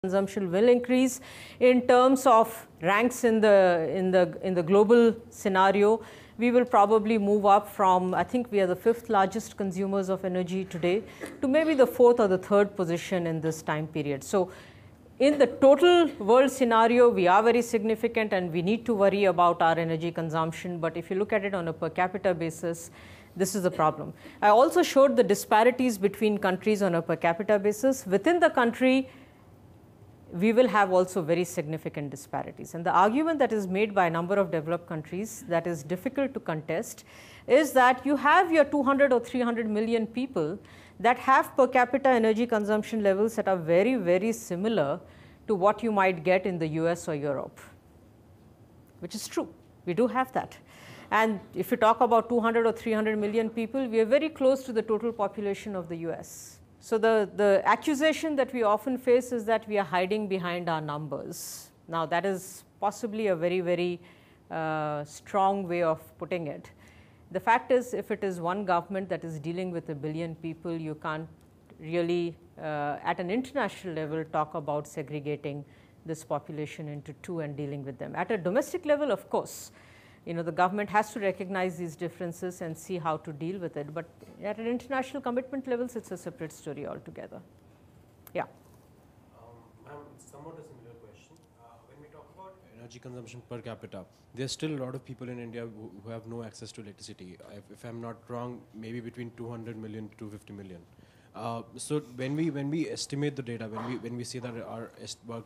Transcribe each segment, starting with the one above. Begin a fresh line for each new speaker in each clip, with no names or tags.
consumption will increase. In terms of ranks in the global scenario, we will probably move up from, I think we are the 5th largest consumers of energy today, to maybe the 4th or the 3rd position in this time period. So in the total world scenario, we are very significant and we need to worry about our energy consumption. But if you look at it on a per capita basis, this is the problem. I also showed the disparities between countries on a per capita basis. Within the country, we will have also very significant disparities. And the argument that is made by a number of developed countries that is difficult to contest is that you have your 200 or 300 million people that have per capita energy consumption levels that are very, very similar to what you might get in the US or Europe, which is true. We do have that. And if you talk about 200 or 300 million people, we are very close to the total population of the US. So the accusation that we often face is that we are hiding behind our numbers. Now that is possibly a very, very strong way of putting it. The fact is, if it is one government that is dealing with 1 billion people, you can't really, at an international level, talk about segregating this population into two and dealing with them. At a domestic level, of course, the government has to recognize these differences and see how to deal with it. But at an international commitment levels, it's a separate story altogether. Yeah.
Ma'am, somewhat a similar question. When we talk about energy consumption per capita, there's still a lot of people in India who have no access to electricity. If I'm not wrong, maybe between 200 million to 250 million. So when we estimate the data, when we say that our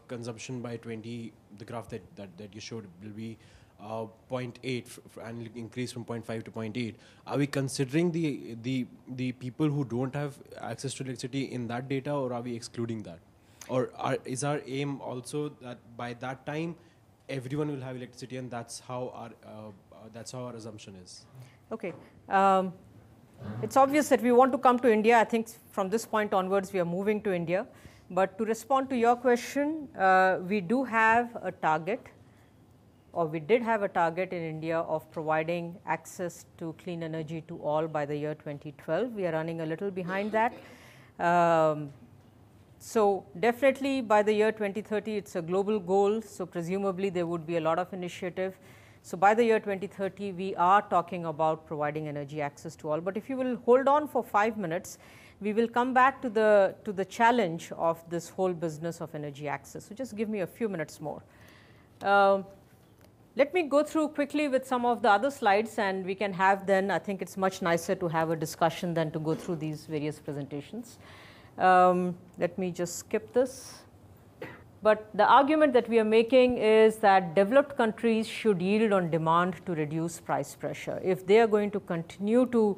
consumption by the graph that you showed will be 0.8 and increase from 0.5 to 0.8. Are we considering the people who don't have access to electricity in that data, or are we excluding that? Or is our aim also that by that time everyone will have electricity, and that's how our assumption is? Okay.
It's obvious that we want to come to India. I think from this point onwards we are moving to India. But to respond to your question, we do have a target, or we did have a target in India of providing access to clean energy to all by the year 2012. We are running a little behind that. So definitely by the year 2030, it's a global goal. So presumably there would be a lot of initiative. So by the year 2030, we are talking about providing energy access to all. But if you will hold on for 5 minutes, we will come back to the challenge of this whole business of energy access. So just give me a few minutes more. Let me go through quickly with some of the other slides, and we can have then, I think it's much nicer to have a discussion than to go through these various presentations. Let me just skip this. But the argument that we are making is that developed countries should yield on demand to reduce price pressure. If they are going to continue to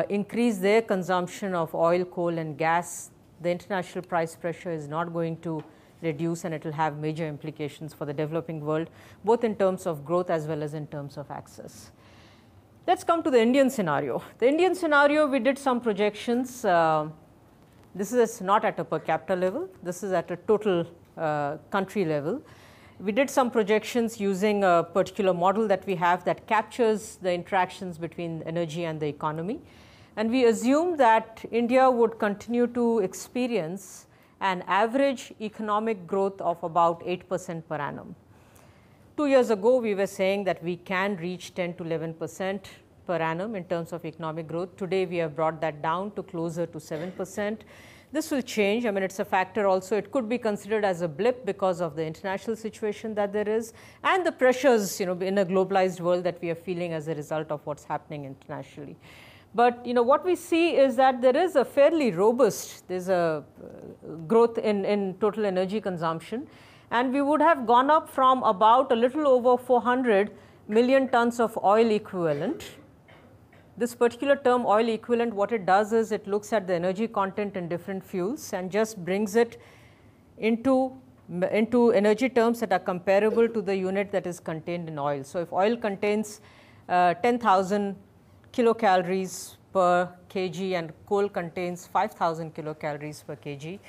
increase their consumption of oil, coal and gas, the international price pressure is not going to reduce, and it will have major implications for the developing world, both in terms of growth as well as in terms of access. Let's come to the Indian scenario. The Indian scenario, we did some projections. This is not at a per capita level. This is at a total country level. We did some projections using a particular model that we have that captures the interactions between energy and the economy. And we assume that India would continue to experience an average economic growth of about 8% per annum. 2 years ago, we were saying that we can reach 10 to 11% per annum in terms of economic growth. Today, we have brought that down to closer to 7%. This will change. I mean, it's a factor also. It could be considered as a blip because of the international situation that there is and the pressures, in a globalized world that we are feeling as a result of what's happening internationally. But what we see is that there is a fairly robust, there's a growth in total energy consumption, and we would have gone up from about a little over 400 million tons of oil equivalent. This particular term oil equivalent, what it does is it looks at the energy content in different fuels and just brings it into energy terms that are comparable to the unit that is contained in oil. So if oil contains 10,000 kilocalories per kg and coal contains 5,000 kilocalories per kg,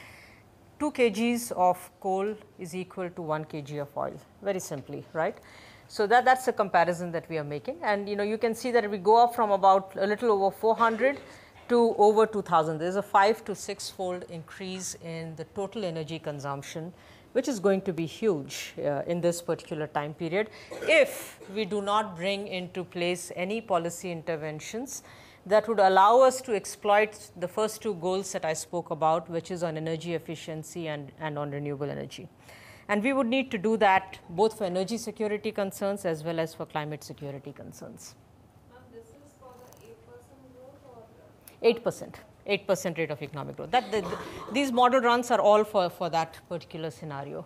2 kgs of coal is equal to 1 kg of oil, very simply, right? So that's the comparison that we are making, and you can see that we go up from about a little over 400 to over 2000. There is a 5 to 6 fold increase in the total energy consumption, which is going to be huge in this particular time period if we do not bring into place any policy interventions that would allow us to exploit the first two goals that I spoke about, which is on energy efficiency and on renewable energy. And we would need to do that both for energy security concerns as well as for climate security concerns.
This is for the 8% growth or?
8% rate of economic growth. These model runs are all for that particular scenario.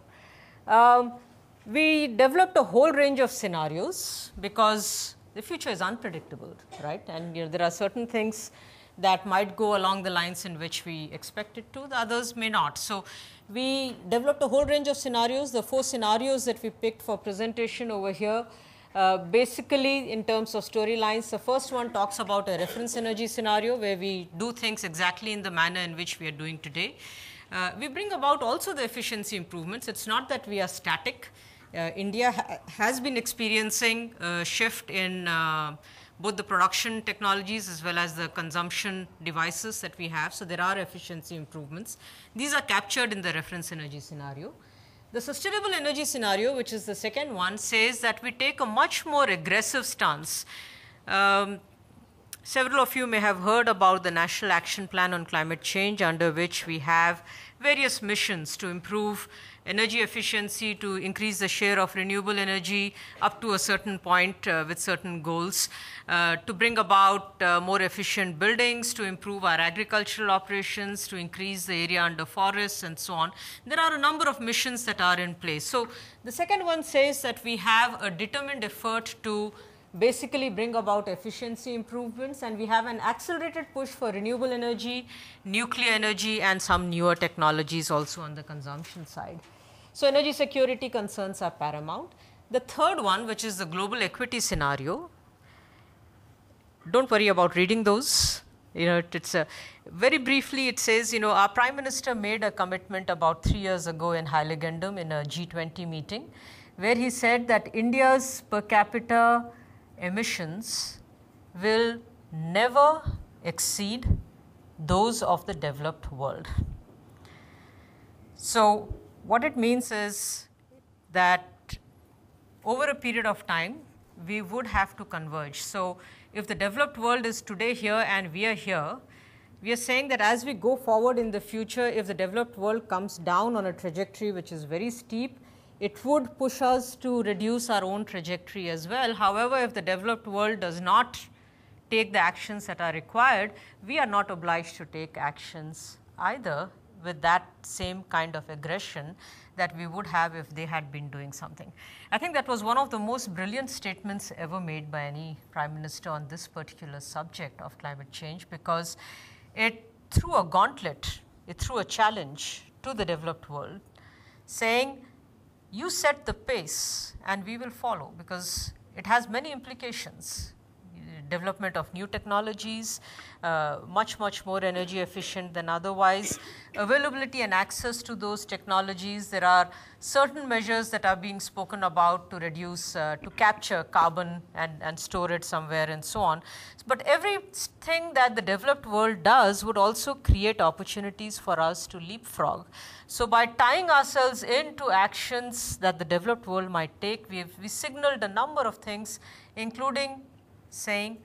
We developed a whole range of scenarios because the future is unpredictable, right? And there are certain things that might go along the lines in which we expect it to, the others may not. So we developed a whole range of scenarios. The 4 scenarios that we picked for presentation over here, basically in terms of storylines, the first one talks about a reference energy scenario where we do things exactly in the manner in which we are doing today. We bring about also the efficiency improvements. It's not that we are static. India has been experiencing a shift in both the production technologies as well as the consumption devices that we have. So there are efficiency improvements. These are captured in the reference energy scenario. The sustainable energy scenario, which is the second one, says that we take a much more aggressive stance. Several of you may have heard about the National Action Plan on Climate Change, under which we have various missions to improve energy efficiency, to increase the share of renewable energy up to a certain point with certain goals, to bring about more efficient buildings, to improve our agricultural operations, to increase the area under forests and so on. There are a number of missions that are in place. So the second one says that we have a determined effort to basically bring about efficiency improvements, and we have an accelerated push for renewable energy, nuclear energy, and some newer technologies also on the consumption side. So energy security concerns are paramount. The third one, which is the global equity scenario, don't worry about reading those. It's very briefly it says, our Prime Minister made a commitment about 3 years ago in Heiligendamm in a G20 meeting, where he said that India's per capita emissions will never exceed those of the developed world. So what it means is that over a period of time, we would have to converge. So if the developed world is today here and we are here, we are saying that as we go forward in the future, if the developed world comes down on a trajectory which is very steep, it would push us to reduce our own trajectory as well. However, if the developed world does not take the actions that are required, we are not obliged to take actions either with that same kind of aggression that we would have if they had been doing something. I think that was one of the most brilliant statements ever made by any Prime Minister on this particular subject of climate change, because it threw a gauntlet, it threw a challenge to the developed world, saying, you set the pace and we will follow, because it has many implications. Development of new technologies, much more energy efficient than otherwise, availability and access to those technologies. There are certain measures that are being spoken about to reduce, to capture carbon and store it somewhere and so on. But everything that the developed world does would also create opportunities for us to leapfrog. So by tying ourselves into actions that the developed world might take, we signaled a number of things, including saying,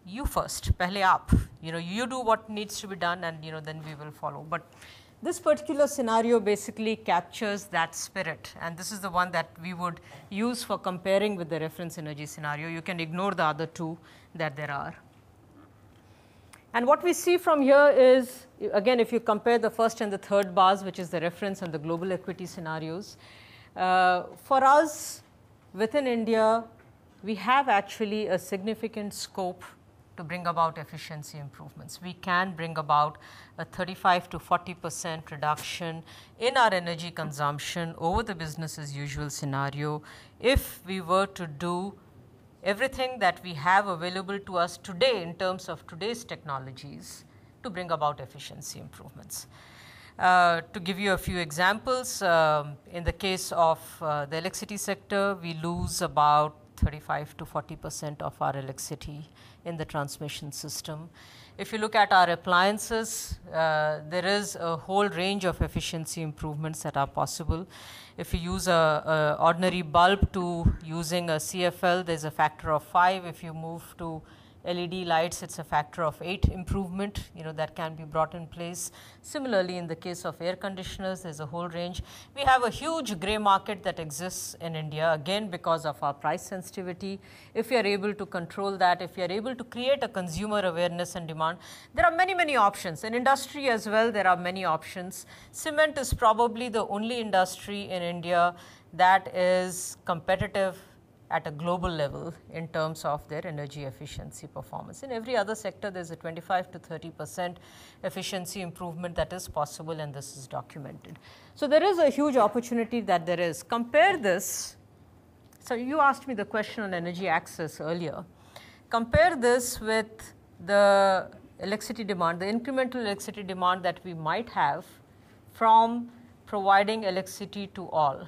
you first, pehle aap, you do what needs to be done, and then we will follow. But this particular scenario basically captures that spirit, and this is the one that we would use for comparing with the reference energy scenario. You can ignore the other two that there are. And what we see from here is, again, if you compare the first and the third bars, which is the reference and the global equity scenarios, for us within India, we have actually a significant scope to bring about efficiency improvements. We can bring about a 35 to 40% reduction in our energy consumption over the business as usual scenario if we were to do everything that we have available to us today in terms of today's technologies to bring about efficiency improvements. To give you a few examples, in the case of the electricity sector, we lose about 35 to 40% of our electricity in the transmission system. If you look at our appliances, there is a whole range of efficiency improvements that are possible. If you use a ordinary bulb to using a CFL, there's a factor of 5. If you move to LED lights, it's a factor of 8 improvement, that can be brought in place. Similarly, in the case of air conditioners, there's a whole range. We have a huge grey market that exists in India, again because of our price sensitivity. If we are able to control that, if we are able to create a consumer awareness and demand, there are many, many options. In industry as well, there are many options. Cement is probably the only industry in India that is competitive at a global level in terms of their energy efficiency performance. In every other sector, there is a 25 to 30% efficiency improvement that is possible, and this is documented. So there is a huge opportunity that there is. Compare this. So you asked me the question on energy access earlier. Compare this with the electricity demand, the incremental electricity demand that we might have from providing electricity to all.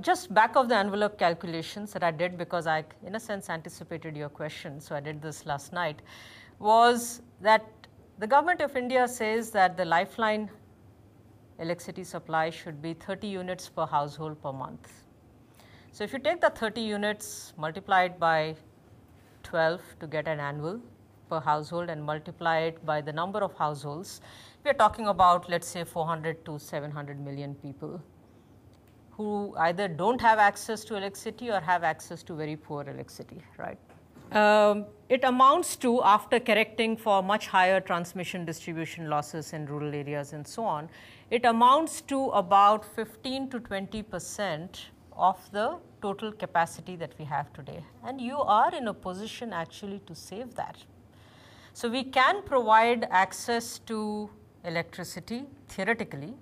Just back of the envelope calculations that I did, because I in a sense anticipated your question, so I did this last night, was that the government of India says that the lifeline electricity supply should be 30 units per household per month. So if you take the 30 units, multiply it by 12 to get an annual per household and multiply it by the number of households, we are talking about, let's say, 400 to 700 million people who either don't have access to electricity or have access to very poor electricity, right? It amounts to, after correcting for much higher transmission distribution losses in rural areas and so on, it amounts to about 15 to 20% of the total capacity that we have today. And you are in a position actually to save that. So we can provide access to electricity theoretically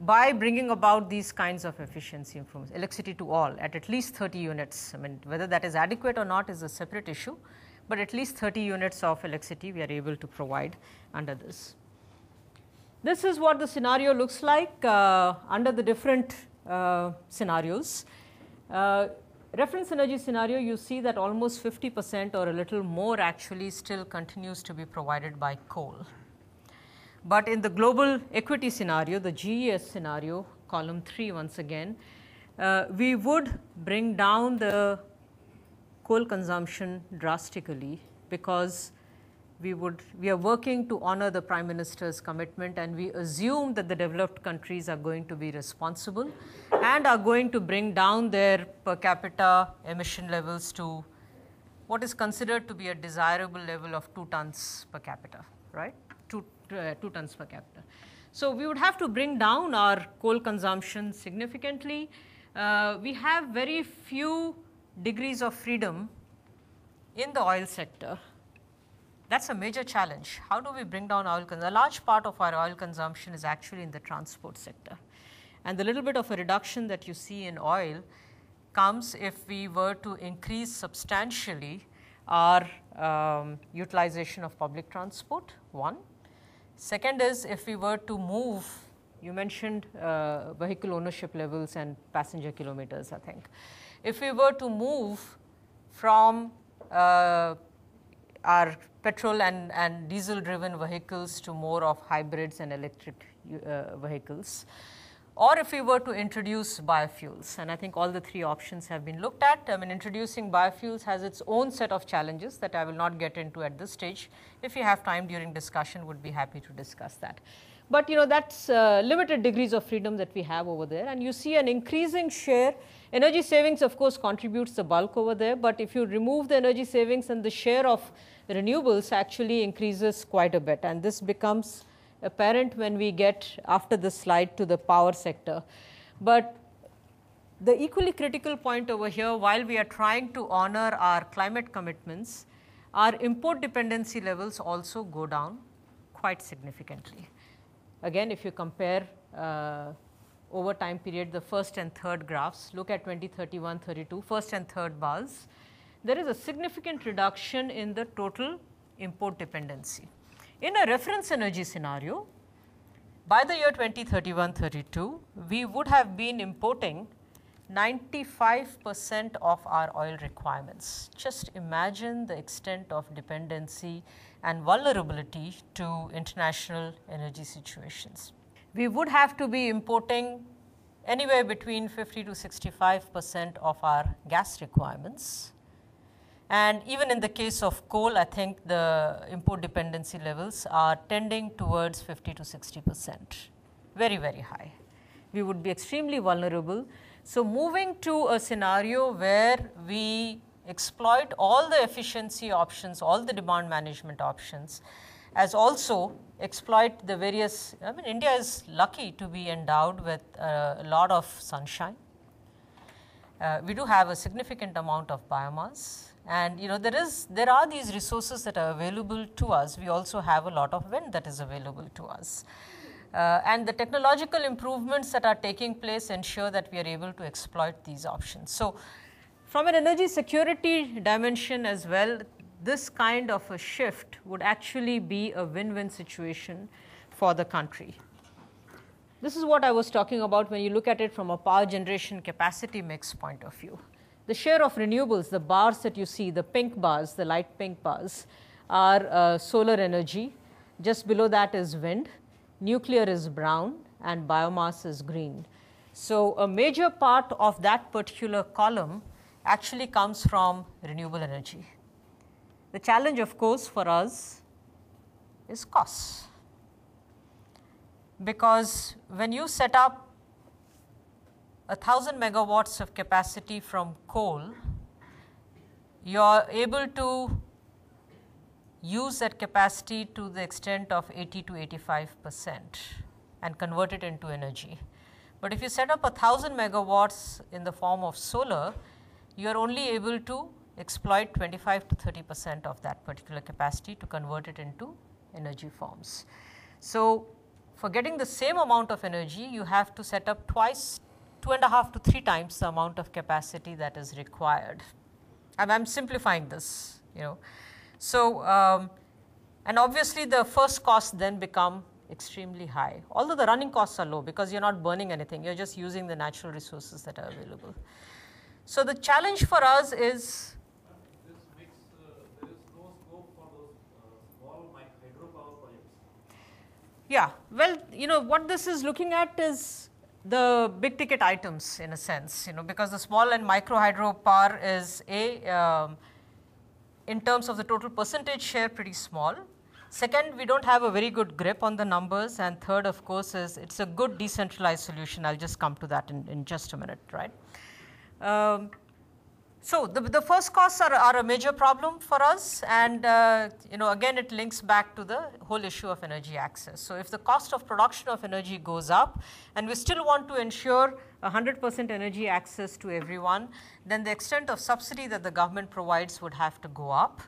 by bringing about these kinds of efficiency improvements, electricity to all at least 30 units. I mean, whether that is adequate or not is a separate issue, but at least 30 units of electricity we are able to provide under this. This is what the scenario looks like under the different scenarios. Reference energy scenario, you see that almost 50% or a little more actually still continues to be provided by coal. But in the global equity scenario, the GES scenario, column 3 once again, we would bring down the coal consumption drastically, because we are working to honor the Prime Minister's commitment, and we assume that the developed countries are going to be responsible and are going to bring down their per capita emission levels to what is considered to be a desirable level of 2 tons per capita, right? 2 tons per capita. So we would have to bring down our coal consumption significantly. We have very few degrees of freedom in the oil sector. That's a major challenge. How do we bring down oil consumption? A large part of our oil consumption is actually in the transport sector. And the little bit of a reduction that you see in oil comes if we were to increase substantially our utilization of public transport, one. Second is if we were to move, you mentioned vehicle ownership levels and passenger kilometers, I think. If we were to move from our petrol and diesel driven vehicles to more of hybrids and electric vehicles, or if we were to introduce biofuels, and I think all the 3 options have been looked at. I mean, introducing biofuels has its own set of challenges that I will not get into at this stage. If you have time during discussion, would be happy to discuss that. But that's limited degrees of freedom that we have over there, and you see an increasing share. Energy savings, of course, contributes the bulk over there, but if you remove the energy savings, and the share of renewables actually increases quite a bit, and this becomes apparent when we get after this slide to the power sector. But the equally critical point over here, while we are trying to honor our climate commitments, our import dependency levels also go down quite significantly. Again, if you compare over time period, the first and third graphs, look at 2031-32, first and third bars, there is a significant reduction in the total import dependency. In a reference energy scenario, by the year 2031-32, we would have been importing 95% of our oil requirements. Just imagine the extent of dependency and vulnerability to international energy situations. We would have to be importing anywhere between 50 to 65% of our gas requirements. And even in the case of coal, I think the import dependency levels are tending towards 50 to 60%, very, very high. We would be extremely vulnerable. So, moving to a scenario where we exploit all the efficiency options, all the demand management options, as also exploit the various, I mean, India is lucky to be endowed with a lot of sunshine. We do have a significant amount of biomass, and there are these resources that are available to us. We also have a lot of wind that is available to us. And the technological improvements that are taking place ensure that we are able to exploit these options. So, from an energy security dimension as well, this kind of a shift would actually be a win-win situation for the country. This is what I was talking about when you look at it from a power generation capacity mix point of view. The share of renewables, the bars that you see, the pink bars, the light pink bars, are solar energy. Just below that is wind. Nuclear is brown and biomass is green. So, a major part of that particular column actually comes from renewable energy. The challenge, of course, for us is costs, because when you set up 1,000 megawatts of capacity from coal, you are able to use that capacity to the extent of 80 to 85% and convert it into energy. But if you set up 1,000 megawatts in the form of solar, you are only able to exploit 25 to 30% of that particular capacity to convert it into energy forms. So, for getting the same amount of energy, you have to set up twice, 2.5 to 3 times the amount of capacity that is required. And I am simplifying this, So, and obviously the first costs then become extremely high, although the running costs are low because you are not burning anything, you are just using the natural resources that are available. So, the challenge for us is
this mix, there is no scope for those small hydropower projects.
Yeah, well, what this is looking at is the big ticket items in a sense, because the small and micro hydropower is in terms of the total percentage share pretty small. Second, we do not have a very good grip on the numbers, and third, of course, is it is a good decentralized solution. I will just come to that in just a minute, right. So, the first costs are a major problem for us, and again it links back to the whole issue of energy access. So, if the cost of production of energy goes up and we still want to ensure 100% energy access to everyone, then the extent of subsidy that the government provides would have to go up.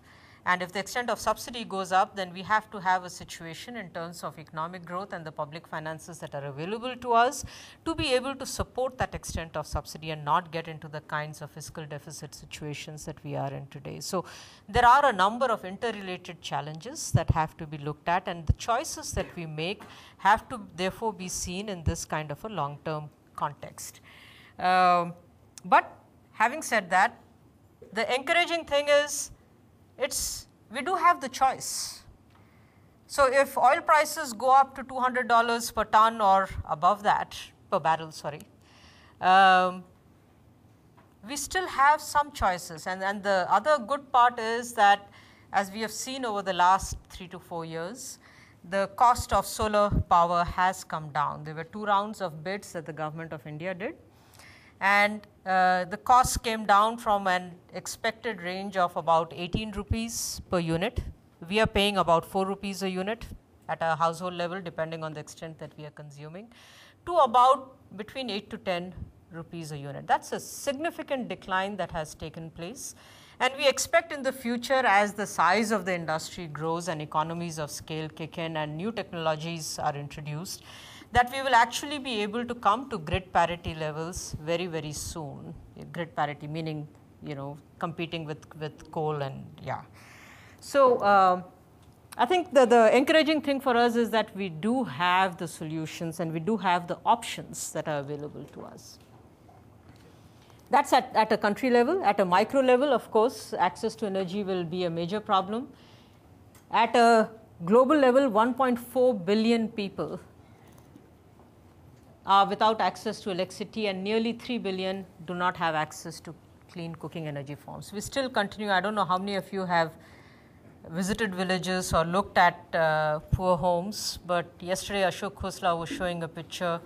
And if the extent of subsidy goes up, then we have to have a situation in terms of economic growth and the public finances that are available to us to be able to support that extent of subsidy and not get into the kinds of fiscal deficit situations that we are in today. So, there are a number of interrelated challenges that have to be looked at, and the choices that we make have to therefore be seen in this kind of a long-term context. But having said that, the encouraging thing is we do have the choice. So, if oil prices go up to $200 per ton or above that, per barrel, sorry, we still have some choices, and the other good part is that, as we have seen over the last 3 to 4 years, the cost of solar power has come down. There were 2 rounds of bids that the government of India did, and the costs came down from an expected range of about 18 rupees per unit. We are paying about 4 rupees a unit at a household level, depending on the extent that we are consuming, to about between 8 to 10 rupees a unit. That is a significant decline that has taken place, and we expect in the future, as the size of the industry grows and economies of scale kick in and new technologies are introduced, that we will actually be able to come to grid parity levels very, very soon. Grid parity meaning, competing with coal and yeah. So, I think the encouraging thing for us is that we do have the solutions and we do have the options that are available to us. That's at a country level. At a micro level, of course, access to energy will be a major problem. At a global level, 1.4 billion people are without access to electricity, and nearly 3 billion do not have access to clean cooking energy forms. We still continue. I don't know how many of you have visited villages or looked at poor homes, but yesterday Ashok Khosla was showing a picture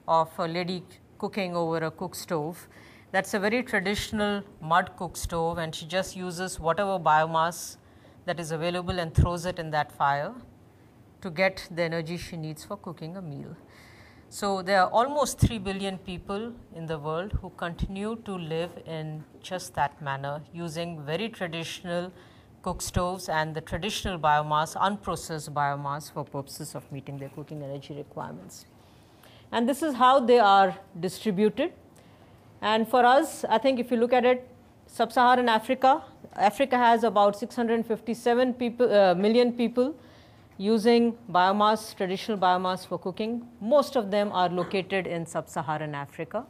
of a lady cooking over a cook stove. That's a very traditional mud cook stove, and she just uses whatever biomass that is available and throws it in that fire to get the energy she needs for cooking a meal. So there are almost 3 billion people in the world who continue to live in just that manner, using very traditional cook stoves and the traditional biomass, unprocessed biomass, for purposes of meeting their cooking energy requirements. And this is how they are distributed. And for us, I think if you look at it, sub-Saharan Africa, Africa has about 657 million people using biomass, traditional biomass for cooking. Most of them are located in sub-Saharan Africa,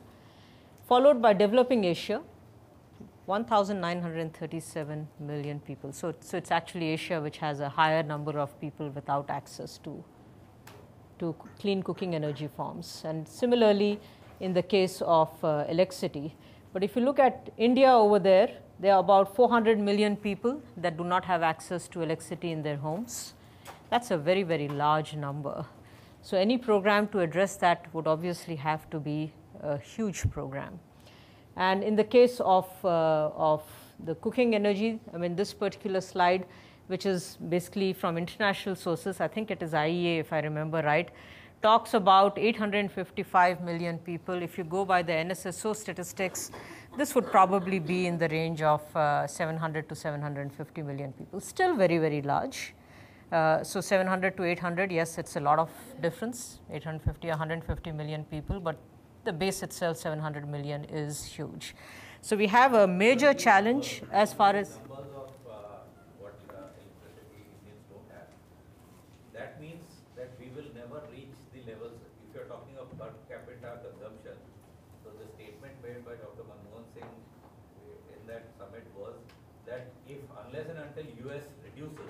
followed by developing Asia, 1,937 million people. So it's actually Asia which has a higher number of people without access to clean cooking energy forms. And similarly, in the case of electricity. But if you look at India over there are about 400 million people that do not have access to electricity in their homes. That's a very, very large number. So any program to address that would obviously have to be a huge program. And in the case of the cooking energy, I mean, this particular slide, which is basically from international sources, I think it is IEA if I remember right, talks about 855 million people. If you go by the NSSO statistics, this would probably be in the range of 700 to 750 million people. Still very, very large. So 700 to 800, yes, it's a lot of difference, 850, 150 million people, but the base itself, 700 million, is huge. So we have a major challenge as far as
numbers of what electricity Indians don't have. That means that we will never reach the levels. If you're talking of per capita consumption, so the statement made by Dr. Manmohan Singh in that summit was that unless and until US reduces,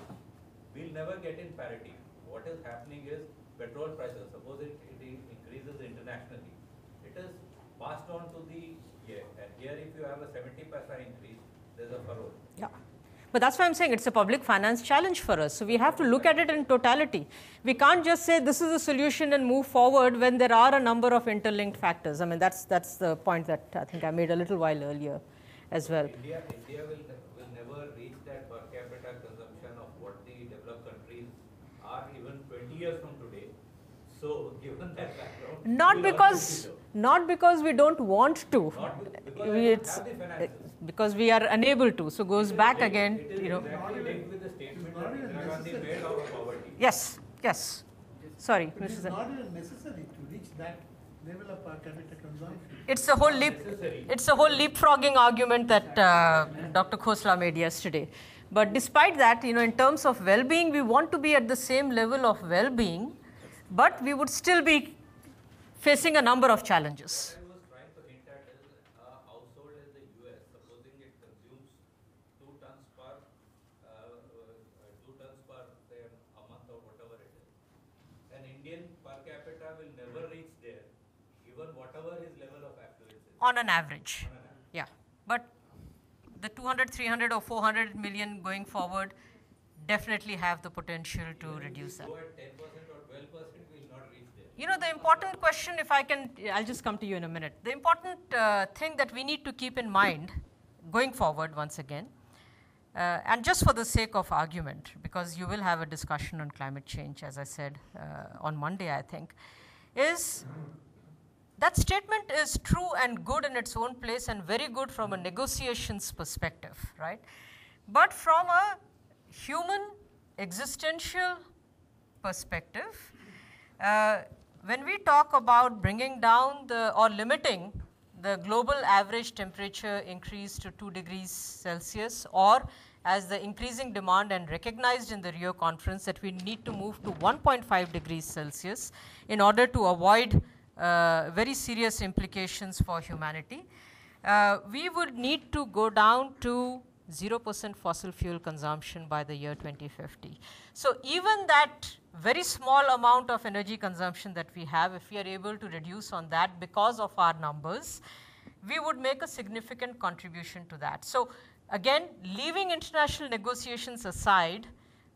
we'll never get in parity. What is happening is petrol prices, suppose it increases internationally, it is passed on to the here. And here if you have a 70% increase, there's a furrow.
Yeah. But that's why I'm saying it's a public finance challenge for us. So we have to look at it in totality. We can't just say this is a solution and move forward when there are a number of interlinked factors. I mean, that's the point that I think I made a little while earlier as well.
India will never reach that per capita consumption of what the developed countries are even 20 years from today. So given that background, not because we don't want to, because we are unable to. So goes back again, you know. With the statement that Indira Gandhi made out of poverty.
Yes, yes. Sorry,
It is not even necessary to reach that level of per capita consumption.
It's a whole leapfrogging argument that Dr. Khosla made yesterday. But despite that, you know, in terms of well-being, we want to be at the same level of well-being, but we would still be facing a number of challenges.
What I was trying to hint at is a household in the US, supposing it consumes 2 tons per say a month or whatever it is. An Indian per capita will never reach there, even whatever his level of affluence is.
On an average. Yeah. But the 200, 300 or 400 million going forward definitely have the potential to reduce that.
Go at 10% or 12%, we will not reach there.
You know, the important question, if I can, I'll just come to you in a minute. The important thing that we need to keep in mind going forward once again, and just for the sake of argument, because you will have a discussion on climate change, as I said, on Monday, I think, is that statement is true and good in its own place and very good from a negotiations perspective, right? But from a human existential perspective, when we talk about bringing down or limiting the global average temperature increase to 2 degrees Celsius, or as the increasing demand and recognized in the Rio conference that we need to move to 1.5 degrees Celsius in order to avoid very serious implications for humanity. we would need to go down to 0% fossil fuel consumption by the year 2050. So even that very small amount of energy consumption that we have, if we are able to reduce on that because of our numbers, we would make a significant contribution to that. So again, leaving international negotiations aside,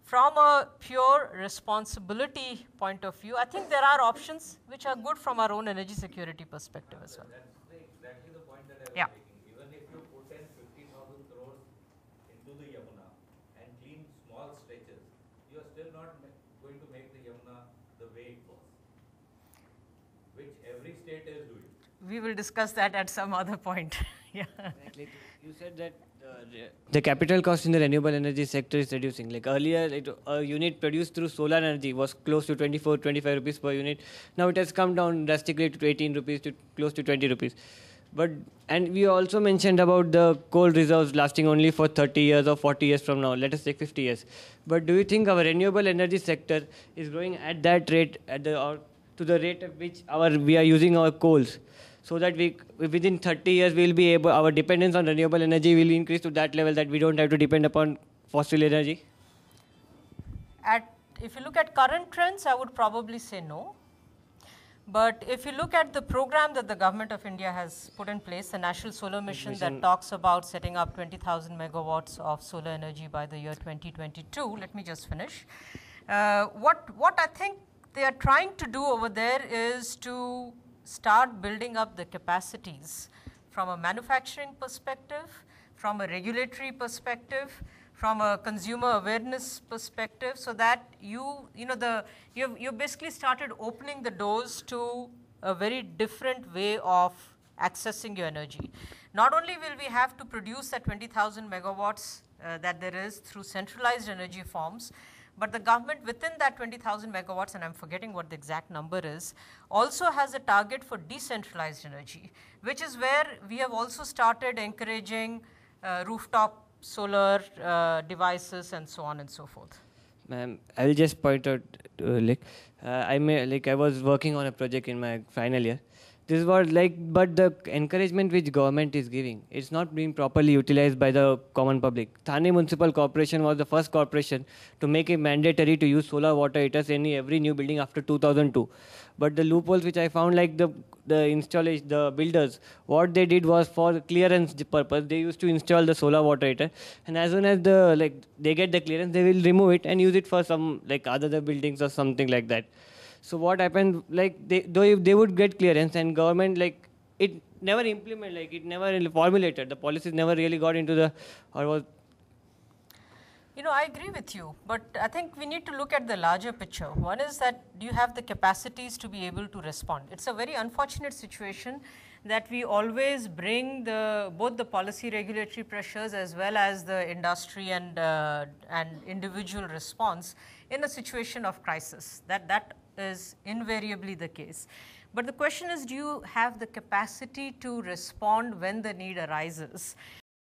from a pure responsibility point of view, I think there are options which are good from our own energy security perspective as well.
That's exactly the point that I was
Yeah.
making. Even if you put in 50,000 crores into the Yamuna and clean small stretches, you are still not going to make the Yamuna the way it was, which every state is doing.
We will discuss that at some other point. Yeah.
Like you said that the capital cost in the renewable energy sector is reducing. Like earlier, a unit produced through solar energy was close to 24-25 rupees per unit. Now it has come down drastically to 18 rupees to close to 20 rupees. And we also mentioned about the coal reserves lasting only for 30 years or 40 years from now. Let us take 50 years. But do you think our renewable energy sector is growing at that rate, to the rate at which we are using our coals? So that within 30 years, we'll be able, our dependence on renewable energy will increase to that level that we don't have to depend upon fossil energy?
If you look at current trends, I would probably say no. But if you look at the program that the government of India has put in place, the National Solar Mission that talks about setting up 20,000 megawatts of solar energy by the year 2022, let me just finish. What I think they are trying to do over there is to start building up the capacities from a manufacturing perspective, from a regulatory perspective, from a consumer awareness perspective, so that you basically started opening the doors to a very different way of accessing your energy. Not only will we have to produce that 20,000 megawatts that there is through centralized energy forms, but the government within that 20,000 megawatts, and I'm forgetting what the exact number is, also has a target for decentralized energy, which is where we have also started encouraging rooftop solar devices and so on and so forth.
Ma'am, I will just point out, I was working on a project in my final year. This was but the encouragement which government is giving, it's not being properly utilized by the common public. Thane Municipal Corporation was the first corporation to make it mandatory to use solar water heaters in every new building after 2002. But the loopholes which I found, like the builders, what they did was for clearance purpose, they used to install the solar water heater, and as soon as they get the clearance, they will remove it and use it for some other buildings or something like that. So what happened, they would get clearance, and government, it never implemented, it never formulated. The policies never really got into
I agree with you, but I think we need to look at the larger picture. One is that do you have the capacities to be able to respond? It's a very unfortunate situation that we always bring both the policy regulatory pressures as well as the industry and individual response in a situation of crisis. That is invariably the case. But the question is, do you have the capacity to respond when the need arises?